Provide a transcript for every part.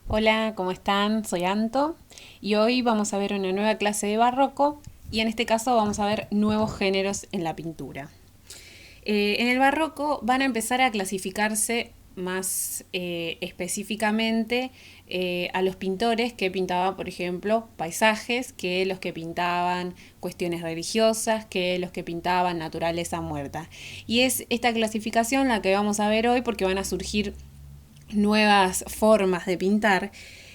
Hola, ¿cómo están? Soy Anto y hoy vamos a ver una nueva clase de barroco y en este caso vamos a ver nuevos géneros en la pintura. En el barroco van a empezar a clasificarse más específicamente a los pintores que pintaban, por ejemplo, paisajes, que los que pintaban cuestiones religiosas, que los que pintaban naturaleza muerta. Y es esta clasificación la que vamos a ver hoy porque van a surgir nuevas formas de pintar.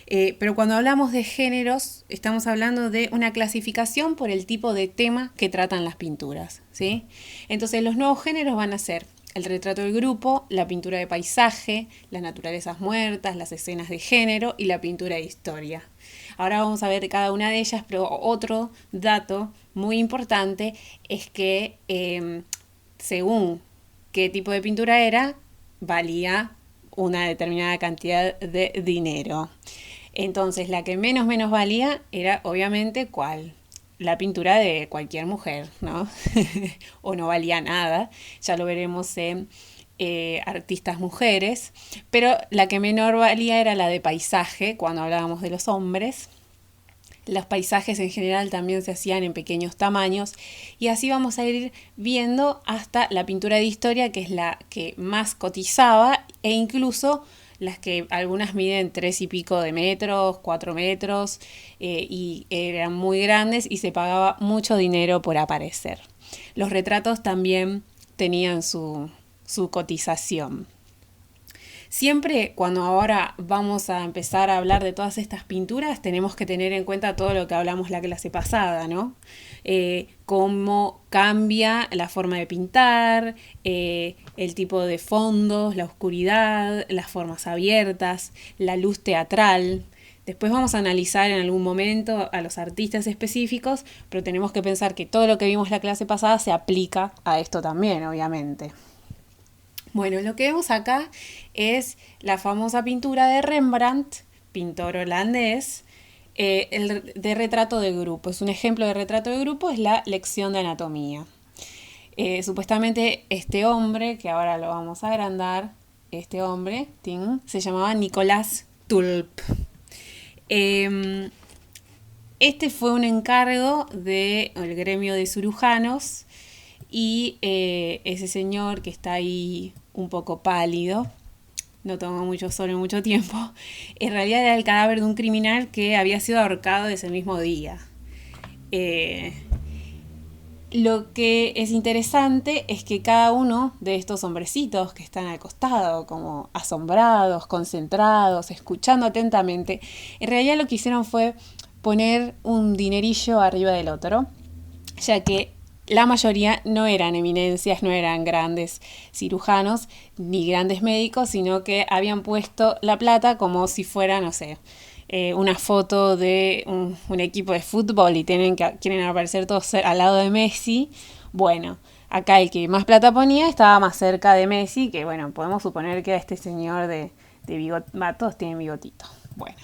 Pero cuando hablamos de géneros, estamos hablando de una clasificación por el tipo de tema que tratan las pinturas, ¿sí? Entonces los nuevos géneros van a ser el retrato del grupo, la pintura de paisaje, las naturalezas muertas, las escenas de género y la pintura de historia. Ahora vamos a ver cada una de ellas, pero otro dato muy importante es que según qué tipo de pintura era, valía una determinada cantidad de dinero. Entonces, la que menos valía era obviamente cuál. La pintura de cualquier mujer, ¿no? O no valía nada. Ya lo veremos en artistas mujeres. Pero la que menor valía era la de paisaje, cuando hablábamos de los hombres. Los paisajes en general también se hacían en pequeños tamaños y así vamos a ir viendo hasta la pintura de historia, que es la que más cotizaba, e incluso las que algunas miden 3 y pico de metros, 4 metros, y eran muy grandes y se pagaba mucho dinero por aparecer. Los retratos también tenían su cotización. Siempre cuando ahora vamos a empezar a hablar de todas estas pinturas, tenemos que tener en cuenta todo lo que hablamos la clase pasada, ¿no? Cómo cambia la forma de pintar, el tipo de fondos, la oscuridad, las formas abiertas, la luz teatral. Después vamos a analizar en algún momento a los artistas específicos, pero tenemos que pensar que todo lo que vimos la clase pasada se aplica a esto también, obviamente. Bueno, lo que vemos acá es la famosa pintura de Rembrandt, pintor holandés, el de retrato de grupo. Es un ejemplo de retrato de grupo, es la lección de anatomía. Supuestamente este hombre, que ahora lo vamos a agrandar, este hombre, ting, se llamaba Nicolas Tulp. Este fue un encargo del gremio de cirujanos y ese señor que está ahí un poco pálido, no tomó mucho sol en mucho tiempo, en realidad era el cadáver de un criminal que había sido ahorcado ese mismo día. Eh, lo que es interesante es que cada uno de estos hombrecitos que están al costado, como asombrados, concentrados, escuchando atentamente, en realidad lo que hicieron fue poner un dinerillo arriba del otro, ya que la mayoría no eran eminencias, no eran grandes cirujanos ni grandes médicos, sino que habían puesto la plata como si fuera, no sé, una foto de un equipo de fútbol y quieren aparecer todos al lado de Messi. Bueno, acá el que más plata ponía estaba más cerca de Messi, que bueno, podemos suponer que era este señor de bigot, todos tienen bigotito. Bueno.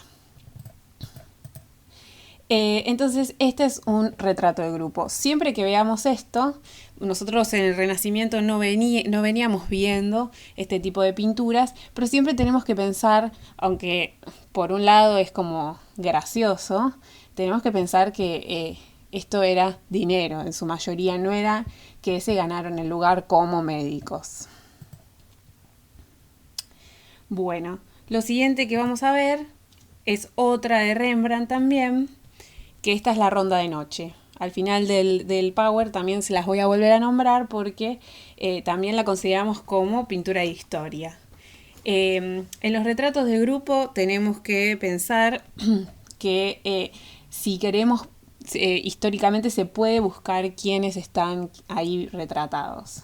Entonces, este es un retrato de grupo. Siempre que veamos esto, nosotros en el Renacimiento no veníamos viendo este tipo de pinturas, pero siempre tenemos que pensar, aunque por un lado es como gracioso, tenemos que pensar que esto era dinero, en su mayoría no era que se ganaron el lugar como médicos. Bueno, lo siguiente que vamos a ver es otra de Rembrandt también, que esta es la ronda de noche. Al final del Power también se las voy a volver a nombrar porque también la consideramos como pintura de historia. En los retratos de grupo tenemos que pensar que si queremos, históricamente se puede buscar quiénes están ahí retratados.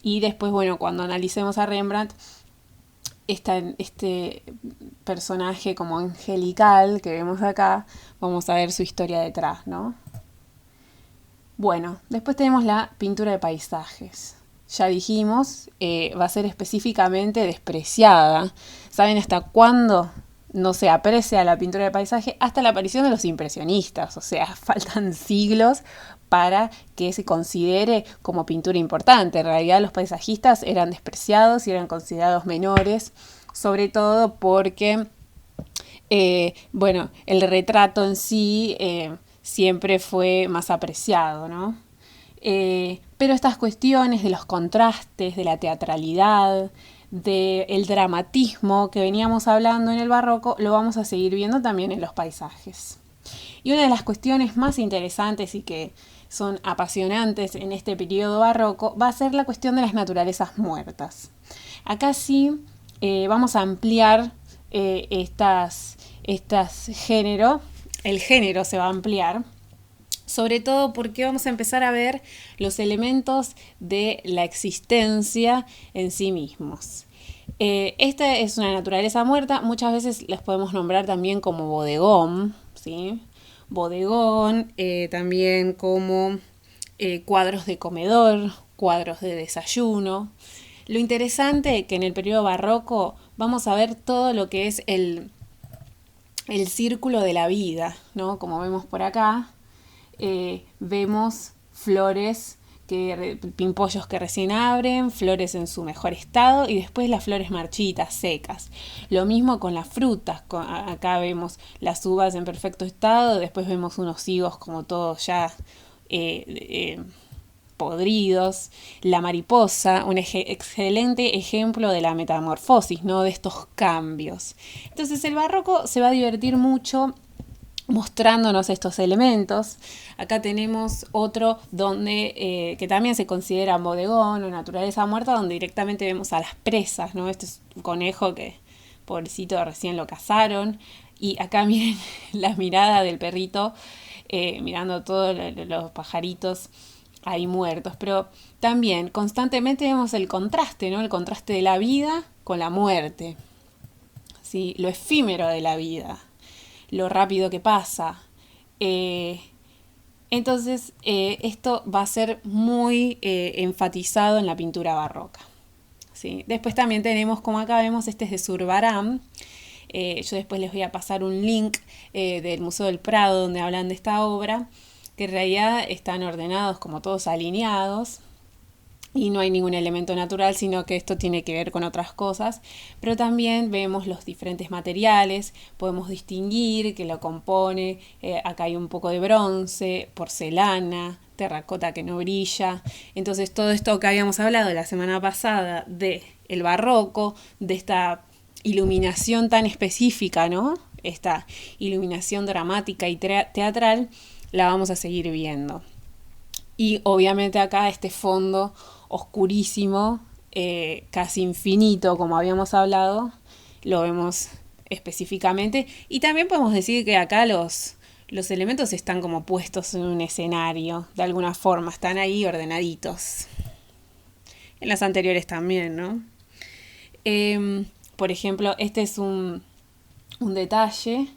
Y después, bueno, cuando analicemos a Rembrandt, este personaje como angelical que vemos acá, vamos a ver su historia detrás, ¿no? Bueno, después tenemos la pintura de paisajes. Ya dijimos, va a ser específicamente despreciada. ¿Saben hasta cuándo no se aprecia la pintura de paisaje? Hasta la aparición de los impresionistas. O sea, faltan siglos para que se considere como pintura importante. En realidad los paisajistas eran despreciados y eran considerados menores, sobre todo porque Bueno, el retrato en sí siempre fue más apreciado, ¿no? Pero estas cuestiones de los contrastes, de la teatralidad, del dramatismo que veníamos hablando en el barroco, lo vamos a seguir viendo también en los paisajes. Y una de las cuestiones más interesantes y que son apasionantes en este periodo barroco va a ser la cuestión de las naturalezas muertas. Acá sí vamos a ampliar estas género, el género se va a ampliar, sobre todo porque vamos a empezar a ver los elementos de la existencia en sí mismos. Esta es una naturaleza muerta, muchas veces las podemos nombrar también como bodegón, ¿sí? Bodegón, también como cuadros de comedor, cuadros de desayuno. Lo interesante es que en el periodo barroco vamos a ver todo lo que es el círculo de la vida, ¿no? Como vemos por acá, vemos flores, pimpollos que recién abren, flores en su mejor estado y después las flores marchitas, secas. Lo mismo con las frutas, acá vemos las uvas en perfecto estado, después vemos unos higos como todos ya podridos. La mariposa, un excelente ejemplo de la metamorfosis, ¿no? De estos cambios. Entonces el barroco se va a divertir mucho mostrándonos estos elementos. Acá tenemos otro donde que también se considera bodegón o naturaleza muerta, donde directamente vemos a las presas, ¿no? Este es un conejo que, pobrecito, recién lo cazaron. Y acá miren la mirada del perrito mirando todos los pajaritos ahí muertos. Pero también constantemente vemos el contraste, ¿no? El contraste de la vida con la muerte. ¿Sí? Lo efímero de la vida, lo rápido que pasa. Entonces, esto va a ser muy enfatizado en la pintura barroca. ¿Sí? Después también tenemos, como acá vemos, este es de Zurbarán. Yo después les voy a pasar un link del Museo del Prado donde hablan de esta obra, que en realidad están ordenados como todos alineados. Y no hay ningún elemento natural, sino que esto tiene que ver con otras cosas. Pero también vemos los diferentes materiales, podemos distinguir que lo compone. Acá hay un poco de bronce, porcelana, terracota que no brilla. Entonces todo esto que habíamos hablado la semana pasada de el barroco, de esta iluminación tan específica, ¿no? Esta iluminación dramática y teatral, la vamos a seguir viendo. Y obviamente acá este fondo oscurísimo, casi infinito, como habíamos hablado, lo vemos específicamente. Y también podemos decir que acá los elementos están como puestos en un escenario, de alguna forma, están ahí ordenaditos. En las anteriores también, ¿no? Por ejemplo, este es un detalle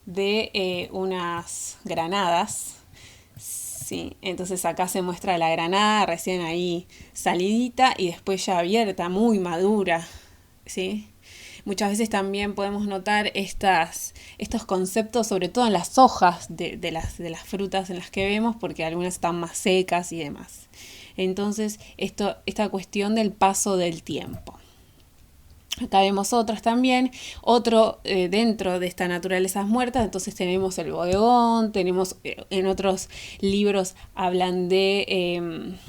de unas granadas. Sí, entonces acá se muestra la granada recién ahí salidita y después ya abierta, muy madura, ¿sí? Muchas veces también podemos notar estos conceptos, sobre todo en las hojas de las frutas en las que vemos, porque algunas están más secas y demás. Entonces, esta cuestión del paso del tiempo. Acá vemos otras también, otro dentro de esta naturaleza muerta, entonces tenemos el bodegón, tenemos en otros libros hablan de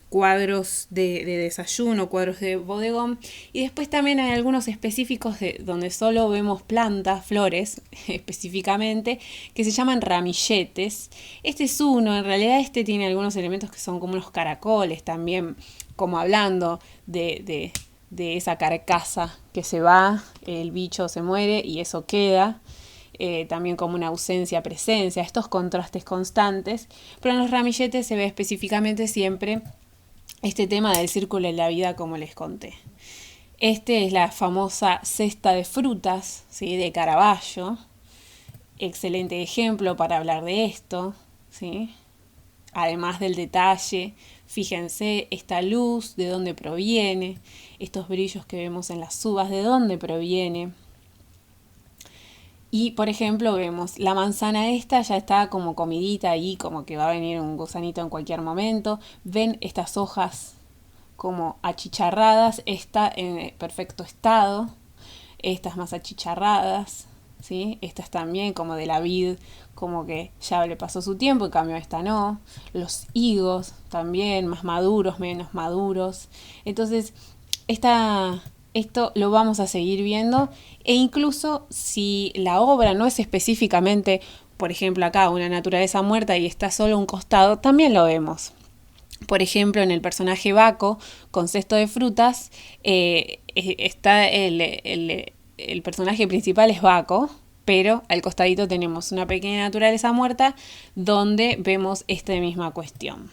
cuadros de desayuno, cuadros de bodegón, y después también hay algunos específicos donde solo vemos plantas, flores específicamente, que se llaman ramilletes. Este es uno, en realidad este tiene algunos elementos que son como unos caracoles también, como hablando de esa carcasa que se va, el bicho se muere y eso queda, también como una ausencia, presencia, estos contrastes constantes, pero en los ramilletes se ve específicamente siempre este tema del círculo de la vida, como les conté. Este es la famosa cesta de frutas, ¿sí? De Caravaggio, excelente ejemplo para hablar de esto, ¿sí? Además del detalle, fíjense esta luz, de dónde proviene, estos brillos que vemos en las uvas, de dónde proviene. Y, por ejemplo, vemos la manzana esta ya está como comidita ahí, como que va a venir un gusanito en cualquier momento. Ven estas hojas como achicharradas, esta en perfecto estado, estas más achicharradas, ¿sí? Esta es también como de la vid, como que ya le pasó su tiempo, en cambio esta no. Los higos también, más maduros, menos maduros. Entonces, esto lo vamos a seguir viendo, e incluso si la obra no es específicamente, por ejemplo acá, una naturaleza muerta y está solo un costado, también lo vemos. Por ejemplo, en el personaje Baco, con cesto de frutas, está el personaje principal es Baco, pero al costadito tenemos una pequeña naturaleza muerta donde vemos esta misma cuestión.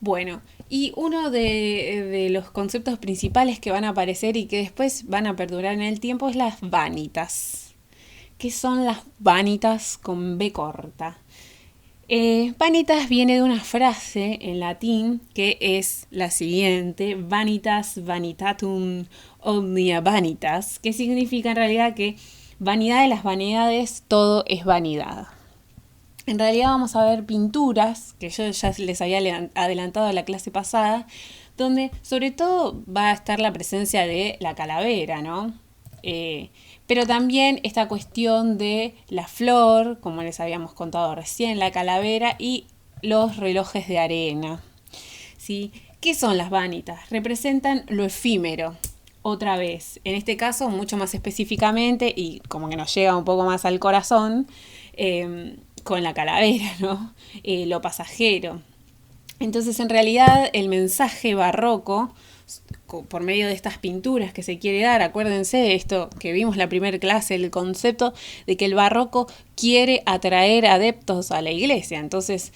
Bueno, y uno de los conceptos principales que van a aparecer y que después van a perdurar en el tiempo es las vanitas. ¿Qué son las vanitas con B corta? Vanitas viene de una frase en latín que es la siguiente: vanitas vanitatum omnia vanitas, que significa en realidad que vanidad de las vanidades, todo es vanidad. En realidad vamos a ver pinturas, que yo ya les había adelantado en la clase pasada, donde sobre todo va a estar la presencia de la calavera, ¿no? Pero también esta cuestión de la flor, como les habíamos contado recién, la calavera y los relojes de arena. ¿Sí? ¿Qué son las vanitas? Representan lo efímero. Otra vez, en este caso mucho más específicamente y como que nos llega un poco más al corazón, con la calavera, ¿no? Lo pasajero. Entonces, en realidad, el mensaje barroco, por medio de estas pinturas que se quiere dar, acuérdense esto que vimos la primera clase, el concepto de que el barroco quiere atraer adeptos a la iglesia. Entonces,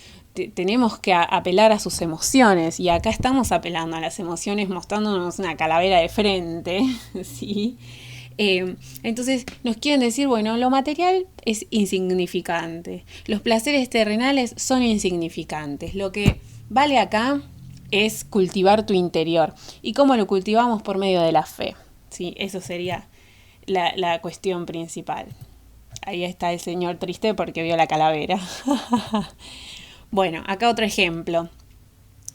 tenemos que apelar a sus emociones, y acá estamos apelando a las emociones mostrándonos una calavera de frente, ¿sí? Entonces nos quieren decir, bueno, lo material es insignificante, los placeres terrenales son insignificantes, lo que vale acá es cultivar tu interior. ¿Y cómo lo cultivamos? Por medio de la fe, ¿sí? Eso sería la cuestión principal. Ahí está el señor triste porque vio la calavera. Bueno, acá otro ejemplo.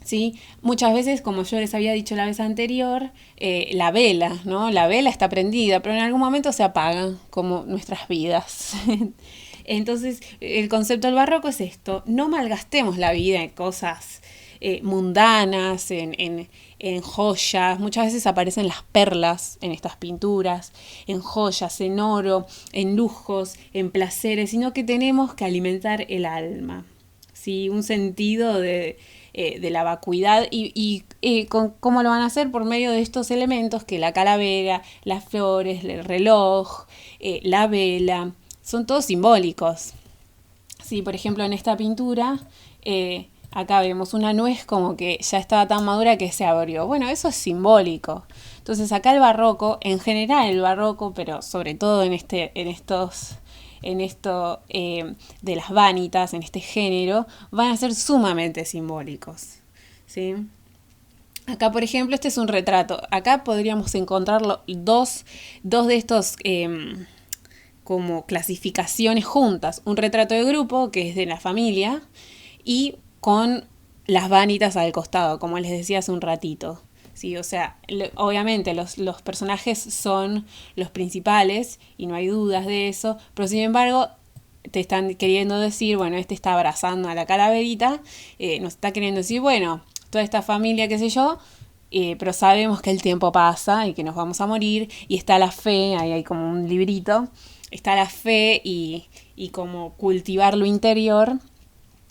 ¿Sí? Muchas veces, como yo les había dicho la vez anterior, la vela, ¿no? La vela está prendida, pero en algún momento se apaga, como nuestras vidas. Entonces, el concepto del barroco es esto: no malgastemos la vida en cosas mundanas, en joyas. Muchas veces aparecen las perlas en estas pinturas, en joyas, en oro, en lujos, en placeres, sino que tenemos que alimentar el alma, ¿sí? Un sentido de la vacuidad y ¿cómo lo van a hacer? Por medio de estos elementos que la calavera, las flores, el reloj, la vela, son todos simbólicos. Sí, por ejemplo, en esta pintura, acá vemos una nuez como que ya estaba tan madura que se abrió. Bueno, eso es simbólico. Entonces acá el barroco, en general el barroco, pero sobre todo en esto de las vanitas, en este género, van a ser sumamente simbólicos, ¿sí? Acá, por ejemplo, este es un retrato. Acá podríamos encontrar dos de estos como clasificaciones juntas. Un retrato de grupo, que es de la familia, y con las vanitas al costado, como les decía hace un ratito. Sí, o sea, obviamente los personajes son los principales y no hay dudas de eso, pero sin embargo te están queriendo decir, bueno, este está abrazando a la calaverita, nos está queriendo decir, bueno, toda esta familia, qué sé yo, pero sabemos que el tiempo pasa y que nos vamos a morir, y está la fe, ahí hay como un librito, está la fe y como cultivar lo interior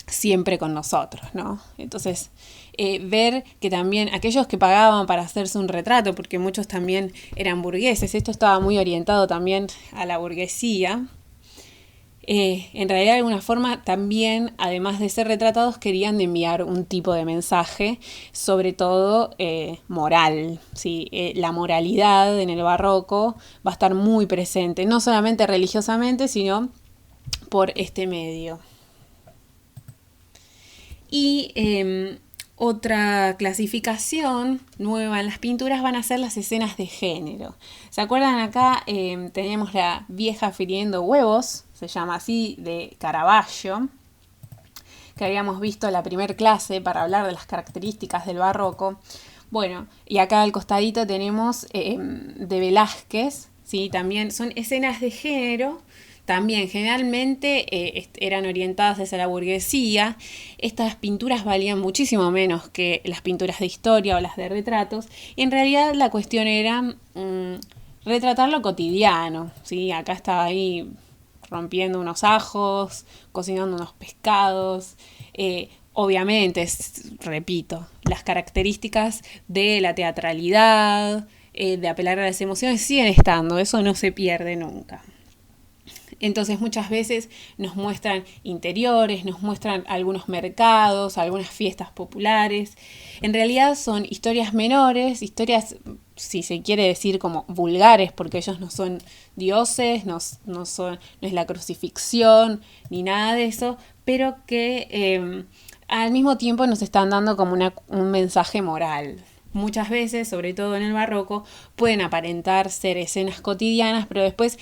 siempre con nosotros, ¿no? Entonces, ver que también aquellos que pagaban para hacerse un retrato, porque muchos también eran burgueses, esto estaba muy orientado también a la burguesía, en realidad de alguna forma también, además de ser retratados, querían enviar un tipo de mensaje, sobre todo moral, ¿sí? La moralidad en el barroco va a estar muy presente, no solamente religiosamente, sino por este medio. Y otra clasificación nueva en las pinturas van a ser las escenas de género. ¿Se acuerdan? Acá teníamos la vieja friendo huevos, se llama así, de Caravaggio, que habíamos visto en la primera clase para hablar de las características del barroco. Bueno, y acá al costadito tenemos de Velázquez, ¿sí? También son escenas de género, también generalmente eran orientadas hacia la burguesía. Estas pinturas valían muchísimo menos que las pinturas de historia o las de retratos. Y en realidad la cuestión era retratar lo cotidiano, ¿sí? Acá estaba ahí rompiendo unos ajos, cocinando unos pescados. Obviamente, repito, las características de la teatralidad, de apelar a las emociones, siguen estando, eso no se pierde nunca. Entonces muchas veces nos muestran interiores, nos muestran algunos mercados, algunas fiestas populares. En realidad son historias menores, historias, si se quiere decir, como vulgares, porque ellos no son dioses, no es la crucifixión, ni nada de eso, pero que al mismo tiempo nos están dando como un mensaje moral. Muchas veces, sobre todo en el barroco, pueden aparentar ser escenas cotidianas, pero después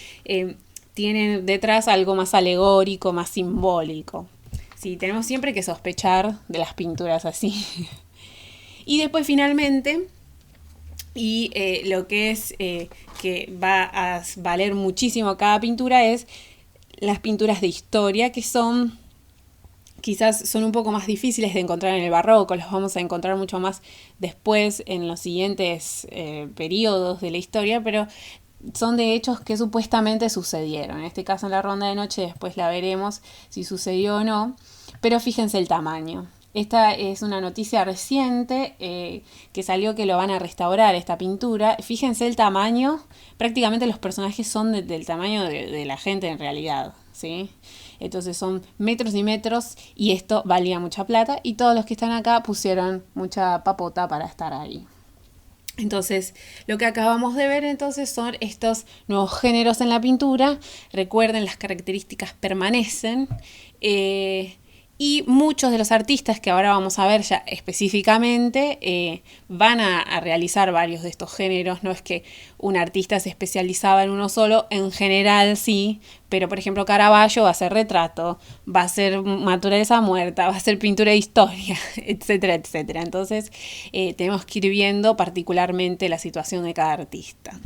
tienen detrás algo más alegórico, más simbólico. Sí, tenemos siempre que sospechar de las pinturas así. Y después finalmente, y lo que es que va a valer muchísimo cada pintura es las pinturas de historia, que quizás son un poco más difíciles de encontrar en el barroco, los vamos a encontrar mucho más después en los siguientes periodos de la historia, pero son de hechos que supuestamente sucedieron. En este caso en la ronda de noche, después la veremos si sucedió o no, pero fíjense el tamaño. Esta es una noticia reciente que salió que lo van a restaurar esta pintura. Fíjense el tamaño, prácticamente los personajes son del tamaño de la gente en realidad, ¿sí? Entonces son metros y metros y esto valía mucha plata y todos los que están acá pusieron mucha papota para estar ahí. Entonces, lo que acabamos de ver entonces son estos nuevos géneros en la pintura. Recuerden, las características permanecen. Y muchos de los artistas que ahora vamos a ver ya específicamente van a realizar varios de estos géneros. No es que un artista se especializaba en uno solo, en general sí, pero por ejemplo Caravaggio va a ser retrato, va a ser naturaleza muerta, va a ser pintura de historia, etcétera, etcétera. Entonces tenemos que ir viendo particularmente la situación de cada artista.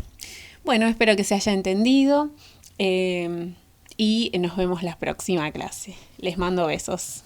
Bueno, espero que se haya entendido y nos vemos la próxima clase. Les mando besos.